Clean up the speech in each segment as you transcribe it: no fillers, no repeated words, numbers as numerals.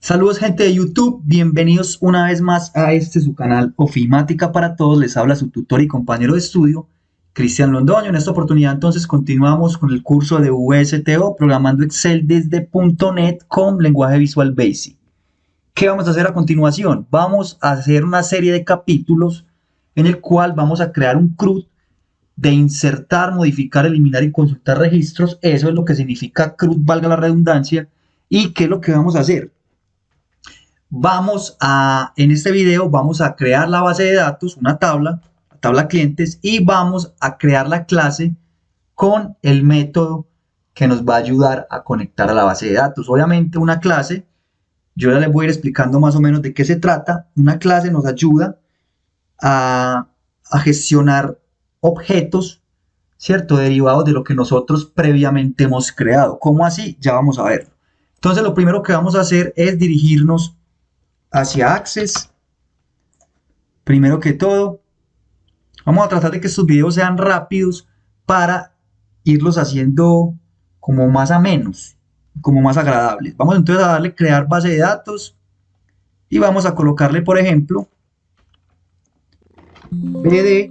Saludos gente de YouTube, bienvenidos una vez más a su canal Ofimática para Todos. Les habla su tutor y compañero de estudio, Cristian Londoño. En esta oportunidad entonces continuamos con el curso de VSTO, programando Excel desde .NET con lenguaje Visual Basic. ¿Qué vamos a hacer a continuación? Vamos a hacer una serie de capítulos en el cual vamos a crear un CRUD de insertar, modificar, eliminar y consultar registros. Eso es lo que significa CRUD, valga la redundancia. ¿Y qué es lo que vamos a hacer? En este video vamos a crear la base de datos, una tabla clientes, y vamos a crear la clase con el método que nos va a ayudar a conectar a la base de datos. Obviamente una clase, yo ya les voy a ir explicando más o menos de qué se trata. Una clase nos ayuda a gestionar objetos, ¿cierto? Derivados de lo que nosotros previamente hemos creado. ¿Cómo así? Ya vamos a verlo. Entonces lo primero que vamos a hacer es dirigirnos hacia Access. Primero que todo, vamos a tratar de que estos videos sean rápidos para irlos haciendo como más amenos, como más agradables. Vamos entonces a darle crear base de datos y vamos a colocarle, por ejemplo, bd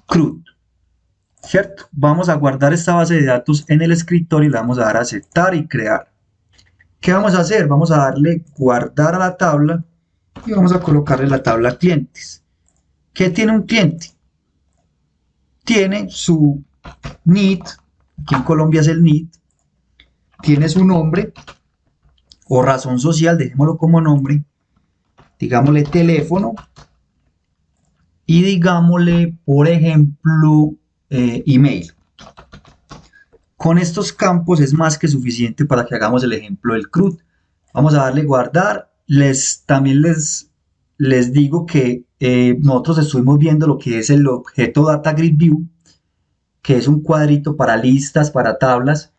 CRUD, ¿cierto? Vamos a guardar esta base de datos en el escritorio y le vamos a dar a aceptar y crear. ¿Qué vamos a hacer? Vamos a darle guardar a la tabla y vamos a colocarle la tabla clientes. ¿Qué tiene un cliente? Tiene su NID, aquí en Colombia es el NID, tiene su nombre o razón social, dejémoslo como nombre, digámosle teléfono y digámosle, por ejemplo, email. Con estos campos es más que suficiente para que hagamos el ejemplo del CRUD. Vamos a darle guardar. También les digo que nosotros estuvimos viendo lo que es el objeto Data Grid View, que es un cuadrito para listas, para tablas.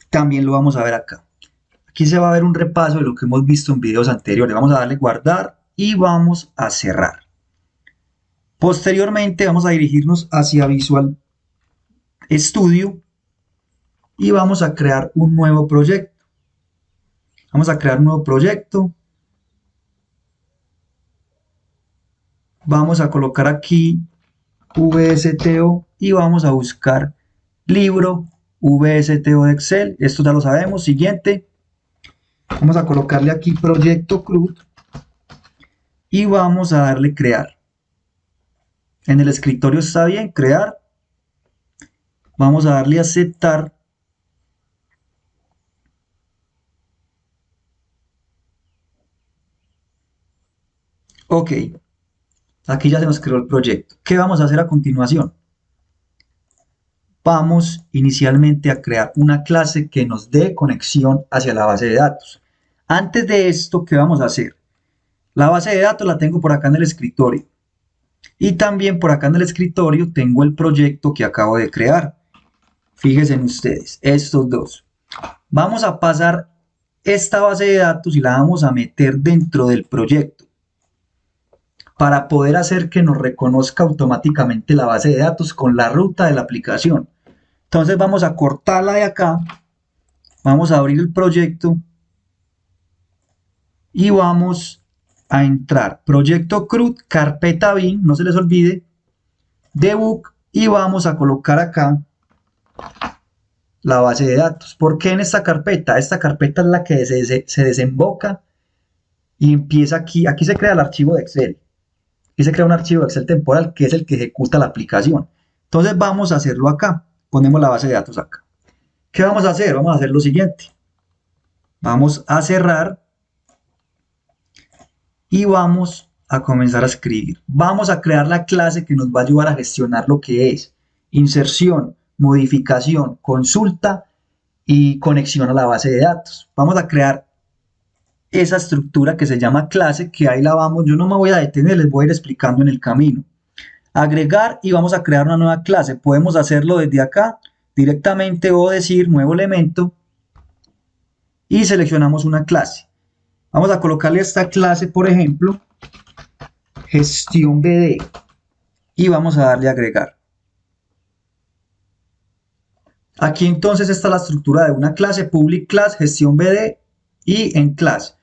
También lo vamos a ver acá. Aquí se va a ver un repaso de lo que hemos visto en videos anteriores. Vamos a darle guardar y vamos a cerrar. Posteriormente vamos a dirigirnos hacia Visual Studio y vamos a crear un nuevo proyecto. Vamos a crear un nuevo proyecto. Vamos a colocar aquí VSTO y vamos a buscar libro VSTO de Excel. Esto ya lo sabemos. Siguiente. Vamos a colocarle aquí proyecto CRUD y vamos a darle crear. En el escritorio está bien, crear. Vamos a darle aceptar. Ok, aquí ya se nos creó el proyecto. ¿Qué vamos a hacer a continuación? Vamos inicialmente a crear una clase que nos dé conexión hacia la base de datos. Antes de esto, ¿qué vamos a hacer? La base de datos la tengo por acá en el escritorio. Y también por acá en el escritorio tengo el proyecto que acabo de crear. Fíjense ustedes, estos dos. Vamos a pasar esta base de datos y la vamos a meter dentro del proyecto, para poder hacer que nos reconozca automáticamente la base de datos con la ruta de la aplicación. Entonces vamos a cortarla de acá, vamos a abrir el proyecto y vamos a entrar proyecto CRUD, carpeta bin, no se les olvide, debug, y vamos a colocar acá la base de datos. ¿Por qué en esta carpeta? Esta carpeta es la que se desemboca y empieza aquí se crea el archivo de Excel. Y se crea un archivo de Excel temporal que es el que ejecuta la aplicación. Entonces vamos a hacerlo acá. Ponemos la base de datos acá. ¿Qué vamos a hacer? Vamos a hacer lo siguiente. Vamos a cerrar y vamos a comenzar a escribir. Vamos a crear la clase que nos va a ayudar a gestionar lo que es inserción, modificación, consulta y conexión a la base de datos. Vamos a crear esa estructura que se llama clase, que ahí la vamos, yo no me voy a detener, les voy a ir explicando en el camino. Agregar y vamos a crear una nueva clase. Podemos hacerlo desde acá directamente o decir nuevo elemento y seleccionamos una clase. Vamos a colocarle a esta clase, por ejemplo, gestión BD y vamos a darle a agregar. Aquí entonces está la estructura de una clase, public class, gestión BD y en class.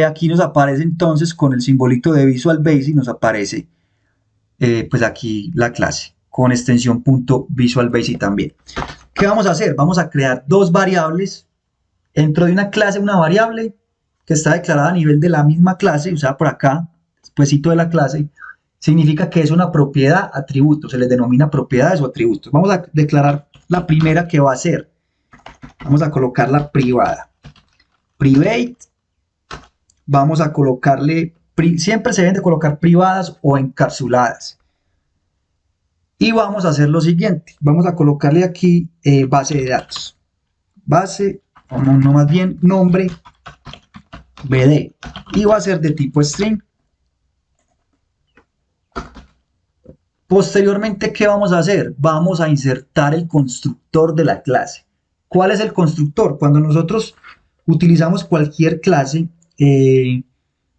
Aquí nos aparece entonces con el simbolito de Visual Basic, nos aparece pues aquí la clase con extensión .Visual Basic también. ¿Qué vamos a hacer? Vamos a crear dos variables. Dentro de una clase, una variable que está declarada a nivel de la misma clase, usada por acá, despuésito de la clase, significa que es una propiedad atributo, se les denomina propiedades o atributos. Vamos a declarar la primera que va a ser, vamos a colocarla privada, private, vamos a colocarle, siempre se deben de colocar privadas o encapsuladas. Y vamos a hacer lo siguiente, vamos a colocarle aquí base de datos, base, no más bien nombre, bd, y va a ser de tipo string. Posteriormente, ¿qué vamos a hacer? Vamos a insertar el constructor de la clase. ¿Cuál es el constructor? Cuando nosotros utilizamos cualquier clase,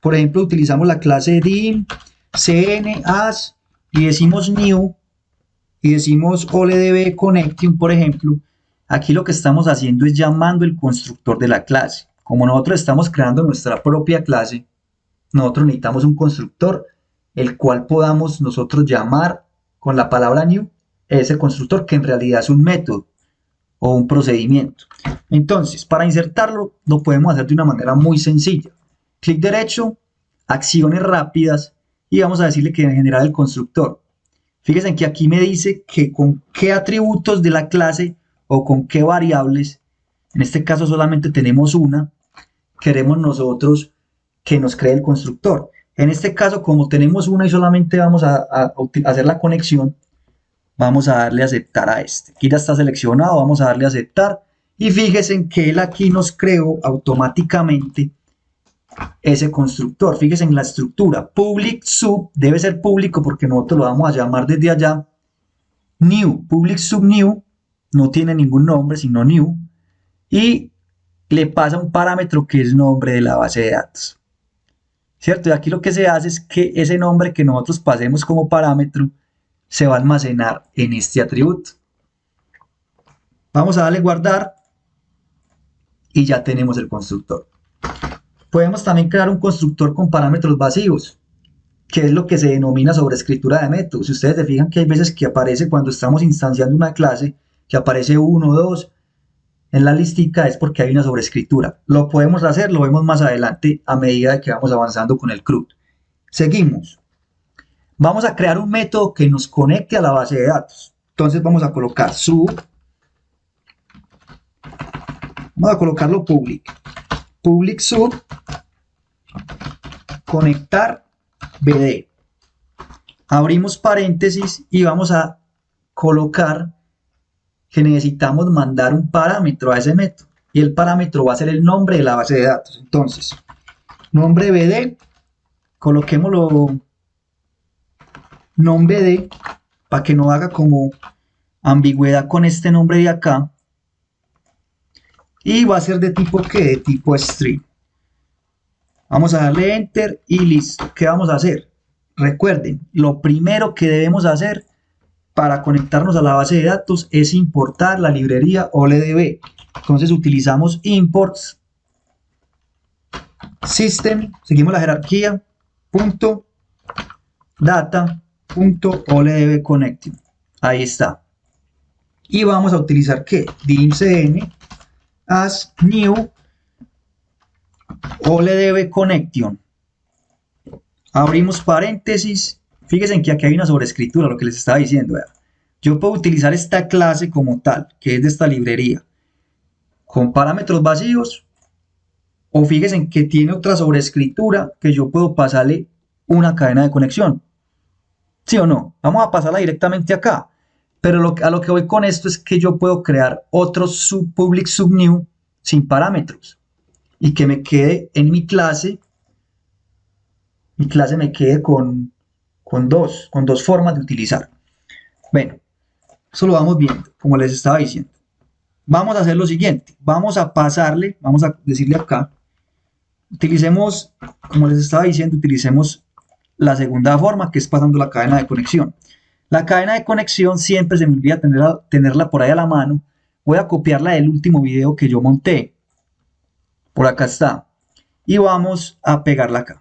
por ejemplo, utilizamos la clase dim, cn, as, y decimos new, y decimos OLDB connection, por ejemplo, aquí lo que estamos haciendo es llamando el constructor de la clase. Como nosotros estamos creando nuestra propia clase, nosotros necesitamos un constructor el cual podamos nosotros llamar con la palabra new ese constructor, que en realidad es un método o un procedimiento. Entonces, para insertarlo, lo podemos hacer de una manera muy sencilla. Clic derecho, acciones rápidas, y vamos a decirle que generar el constructor. Fíjense que aquí me dice que con qué atributos de la clase o con qué variables, en este caso solamente tenemos una, queremos nosotros que nos cree el constructor. En este caso, como tenemos una y solamente vamos a hacer la conexión, vamos a darle a aceptar a este. Aquí ya está seleccionado, vamos a darle a aceptar. Y fíjense que él aquí nos creó automáticamente ese constructor. Fíjense en la estructura. Public sub debe ser público porque nosotros lo vamos a llamar desde allá. New, public sub new, no tiene ningún nombre sino new. Y le pasa un parámetro que es nombre de la base de datos. ¿Cierto? Y aquí lo que se hace es que ese nombre que nosotros pasemos como parámetro se va a almacenar en este atributo. Vamos a darle guardar y ya tenemos el constructor. Podemos también crear un constructor con parámetros vacíos, que es lo que se denomina sobreescritura de métodos. Si ustedes se fijan que hay veces que aparece cuando estamos instanciando una clase, que aparece 1, 2, en la listica, es porque hay una sobreescritura. Lo podemos hacer, lo vemos más adelante a medida de que vamos avanzando con el CRUD. Seguimos. Vamos a crear un método que nos conecte a la base de datos. Entonces vamos a colocar sub. Vamos a colocarlo public. Public sub conectar bd. Abrimos paréntesis y vamos a colocar que necesitamos mandar un parámetro a ese método, y el parámetro va a ser el nombre de la base de datos. Entonces, nombre bd, coloquémoslo nombre bd para que no haga como ambigüedad con este nombre de acá, y va a ser de tipo ¿qué? De tipo string. Vamos a darle enter y listo. ¿Qué vamos a hacer? Recuerden, lo primero que debemos hacer para conectarnos a la base de datos es importar la librería OLDB. Entonces utilizamos imports system, seguimos la jerarquía, punto data, punto OLDB connection. Ahí está. Y vamos a utilizar ¿qué? dimcn as new OLDB connection. Abrimos paréntesis. Fíjense que aquí hay una sobreescritura, lo que les estaba diciendo. ¿Verdad? Yo puedo utilizar esta clase como tal, que es de esta librería, con parámetros vacíos, o fíjense que tiene otra sobreescritura que yo puedo pasarle una cadena de conexión. ¿Sí o no? Vamos a pasarla directamente acá. Pero a lo que voy con esto es que yo puedo crear otro public subnew sin parámetros y que me quede en mi clase me quede con dos formas de utilizar. Bueno, eso lo vamos viendo, como les estaba diciendo. Vamos a hacer lo siguiente, vamos a decirle acá, utilicemos, como les estaba diciendo, utilicemos la segunda forma, que es pasando la cadena de conexión. La cadena de conexión siempre se me olvida tenerla por ahí a la mano. Voy a copiarla del último video que yo monté, Por acá está. Y vamos a pegarla acá.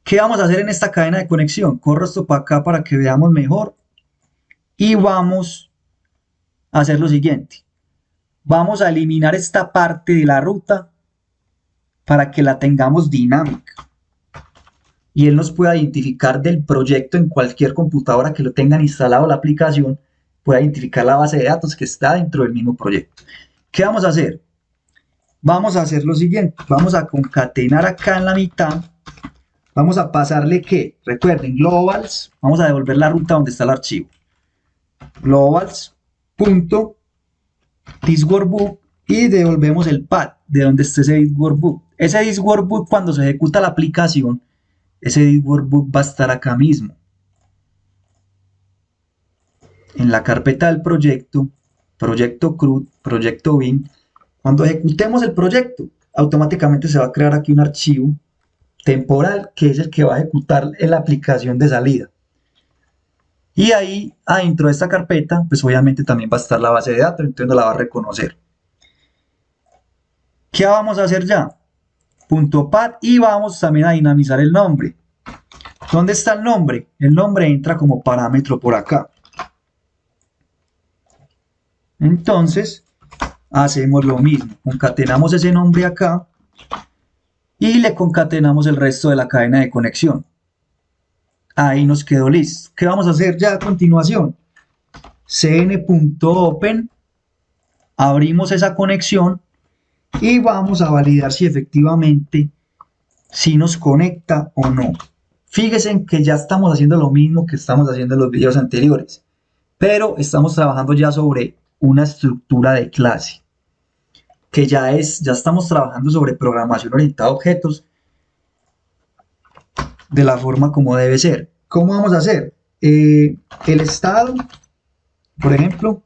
¿Qué vamos a hacer en esta cadena de conexión? Corro esto para acá para que veamos mejor. Y vamos a hacer lo siguiente. Vamos a eliminar esta parte de la ruta para que la tengamos dinámica. Y él nos pueda identificar del proyecto en cualquier computadora que lo tengan instalado la aplicación, pueda identificar la base de datos que está dentro del mismo proyecto. ¿Qué vamos a hacer? Vamos a hacer lo siguiente, vamos a concatenar acá en la mitad, vamos a pasarle que, recuerden, globals, vamos a devolver la ruta donde está el archivo, globals.thisworkbook y devolvemos el path de donde esté ese thisworkbook. Ese thisworkbook cuando se ejecuta la aplicación, ese thisworkbook va a estar acá mismo, en la carpeta del proyecto, proyecto CRUD, proyecto bin. Cuando ejecutemos el proyecto, automáticamente se va a crear aquí un archivo temporal que es el que va a ejecutar en la aplicación de salida. Y ahí, adentro de esta carpeta, pues obviamente también va a estar la base de datos, entonces no la va a reconocer. ¿Qué vamos a hacer ya? .path y vamos también a dinamizar el nombre. ¿Dónde está el nombre? El nombre entra como parámetro por acá. Entonces, hacemos lo mismo, concatenamos ese nombre acá y le concatenamos el resto de la cadena de conexión. Ahí nos quedó listo. ¿Qué vamos a hacer ya a continuación? cn.open, abrimos esa conexión y vamos a validar si efectivamente si nos conecta o no. Fíjense en que ya estamos haciendo lo mismo que estamos haciendo en los videos anteriores, pero estamos trabajando ya sobre una estructura de clase, que ya estamos trabajando sobre programación orientada a objetos de la forma como debe ser. ¿Cómo vamos a hacer? El estado, por ejemplo,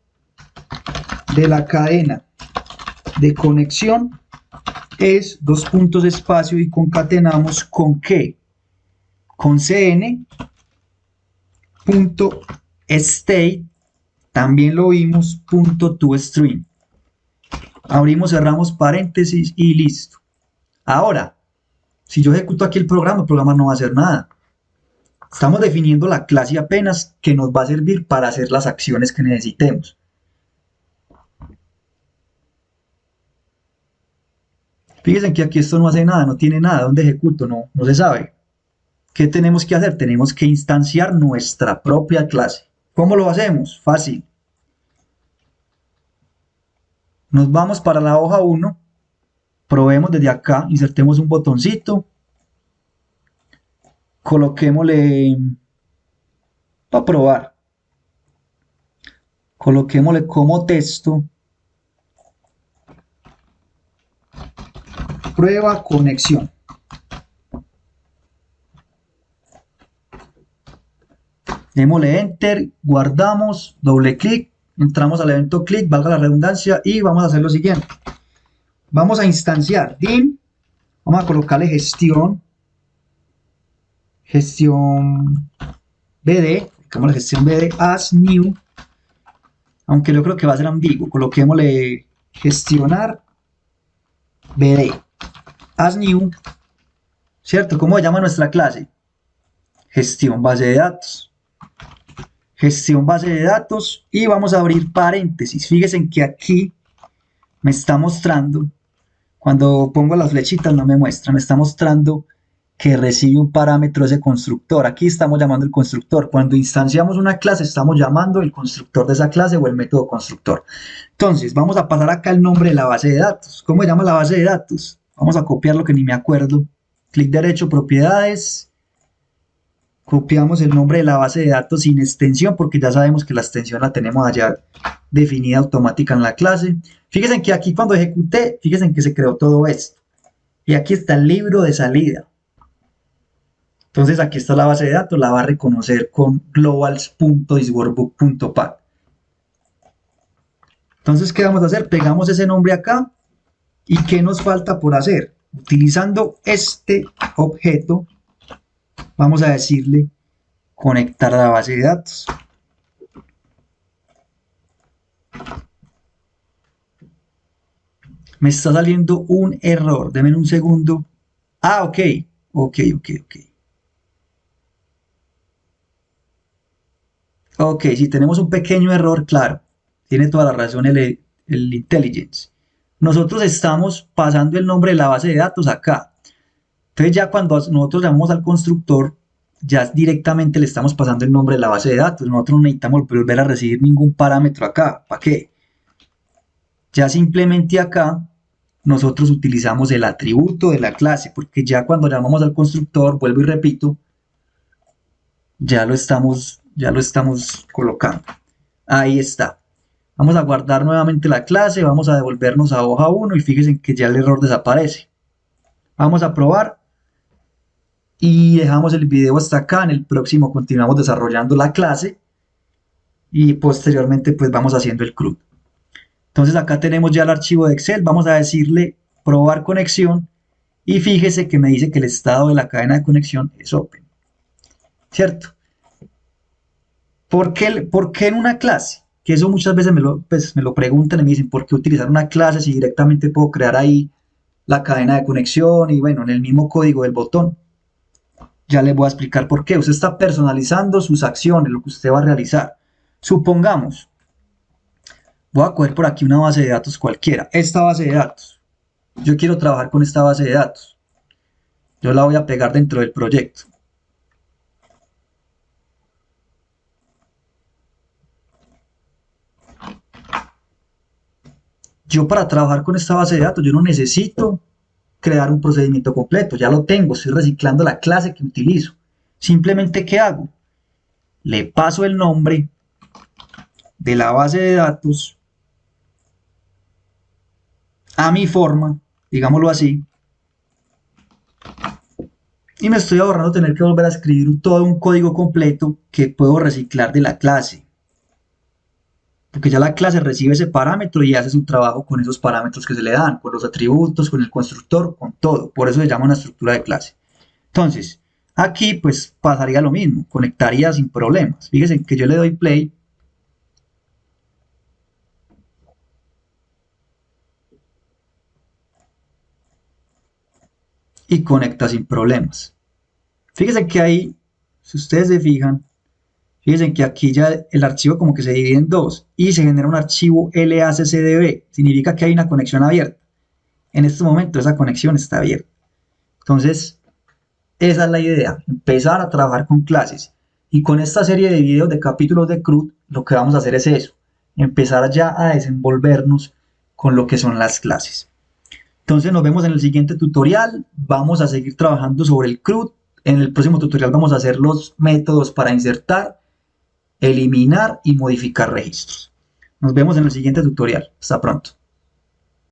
de la cadena de conexión es dos puntos espacio y concatenamos con qué, con cn.state, también lo vimos, .toString. Abrimos, cerramos paréntesis y listo. Ahora, si yo ejecuto aquí el programa no va a hacer nada. Estamos definiendo la clase apenas que nos va a servir para hacer las acciones que necesitemos. Fíjense que aquí esto no hace nada, no tiene nada. ¿Dónde ejecuto? No se sabe. ¿Qué tenemos que hacer? Tenemos que instanciar nuestra propia clase. ¿Cómo lo hacemos? Fácil. Nos vamos para la hoja 1, probemos desde acá, insertemos un botoncito, coloquémosle, para probar, coloquémosle como texto, prueba conexión. Démosle enter, guardamos, doble clic, entramos al evento clic, valga la redundancia, y vamos a hacer lo siguiente. Vamos a instanciar dim, vamos a colocarle gestión BD, colocamos gestión BD as new, aunque yo creo que va a ser ambiguo, coloquémosle gestionar BD as new, ¿cierto? ¿Cómo se llama nuestra clase? Gestión base de datos. Gestión base de datos y vamos a abrir paréntesis. Fíjense en que aquí me está mostrando, cuando pongo las flechitas no me muestra, me está mostrando que recibe un parámetro ese constructor. Aquí estamos llamando el constructor. Cuando instanciamos una clase estamos llamando el constructor de esa clase o el método constructor. Entonces vamos a pasar acá el nombre de la base de datos. ¿Cómo se llama la base de datos? Vamos a copiar lo que ni me acuerdo. Clic derecho, propiedades. Copiamos el nombre de la base de datos sin extensión porque ya sabemos que la extensión la tenemos allá definida automática en la clase. Fíjense que aquí cuando ejecuté, fíjense que se creó todo esto. Y aquí está el libro de salida. Entonces aquí está la base de datos, la va a reconocer con globals.thisworkbook.path. Entonces, ¿qué vamos a hacer? Pegamos ese nombre acá. ¿Y qué nos falta por hacer? Utilizando este objeto, vamos a decirle conectar a la base de datos. Me está saliendo un error. Denme un segundo. Ah, ok. Ok. Ok, si tenemos un pequeño error, claro. Tiene toda la razón el IntelliJ. Nosotros estamos pasando el nombre de la base de datos acá. Entonces ya cuando nosotros llamamos al constructor, ya directamente le estamos pasando el nombre de la base de datos. Nosotros no necesitamos volver a recibir ningún parámetro acá. ¿Para qué? Ya simplemente acá nosotros utilizamos el atributo de la clase, porque ya cuando llamamos al constructor, vuelvo y repito, ya lo estamos colocando. Ahí está. Vamos a guardar nuevamente la clase, vamos a devolvernos a hoja 1 y fíjense que ya el error desaparece. Vamos a probar y dejamos el video hasta acá. En el próximo continuamos desarrollando la clase y posteriormente pues vamos haciendo el CRUD. Entonces acá tenemos ya el archivo de Excel, vamos a decirle probar conexión y fíjese que me dice que el estado de la cadena de conexión es open, ¿cierto? ¿Por qué en una clase? Que eso muchas veces me lo preguntan y me dicen, ¿por qué utilizar una clase si directamente puedo crear ahí la cadena de conexión y bueno, en el mismo código del botón? Ya les voy a explicar por qué. Usted está personalizando sus acciones, lo que usted va a realizar. Supongamos, voy a coger por aquí una base de datos cualquiera, esta base de datos. Yo quiero trabajar con esta base de datos. Yo la voy a pegar dentro del proyecto. Yo para trabajar con esta base de datos, yo no necesito crear un procedimiento completo, ya lo tengo, estoy reciclando la clase que utilizo. Simplemente, ¿qué hago? Le paso el nombre de la base de datos a mi forma, digámoslo así, y me estoy ahorrando tener que volver a escribir todo un código completo que puedo reciclar de la clase. Porque ya la clase recibe ese parámetro y hace su trabajo con esos parámetros que se le dan, con los atributos, con el constructor, con todo. Por eso se llama una estructura de clase. Entonces, aquí pues pasaría lo mismo, conectaría sin problemas. Fíjense que yo le doy play. Y conecta sin problemas. Fíjense que ahí, si ustedes se fijan, fíjense que aquí ya el archivo como que se divide en dos y se genera un archivo LACCDB. Significa que hay una conexión abierta. En este momento esa conexión está abierta. Entonces, esa es la idea, empezar a trabajar con clases. Y con esta serie de videos de capítulos de CRUD, lo que vamos a hacer es eso, empezar ya a desenvolvernos con lo que son las clases. Entonces nos vemos en el siguiente tutorial, vamos a seguir trabajando sobre el CRUD. En el próximo tutorial vamos a hacer los métodos para insertar, eliminar y modificar registros. Nos vemos en el siguiente tutorial. Hasta pronto.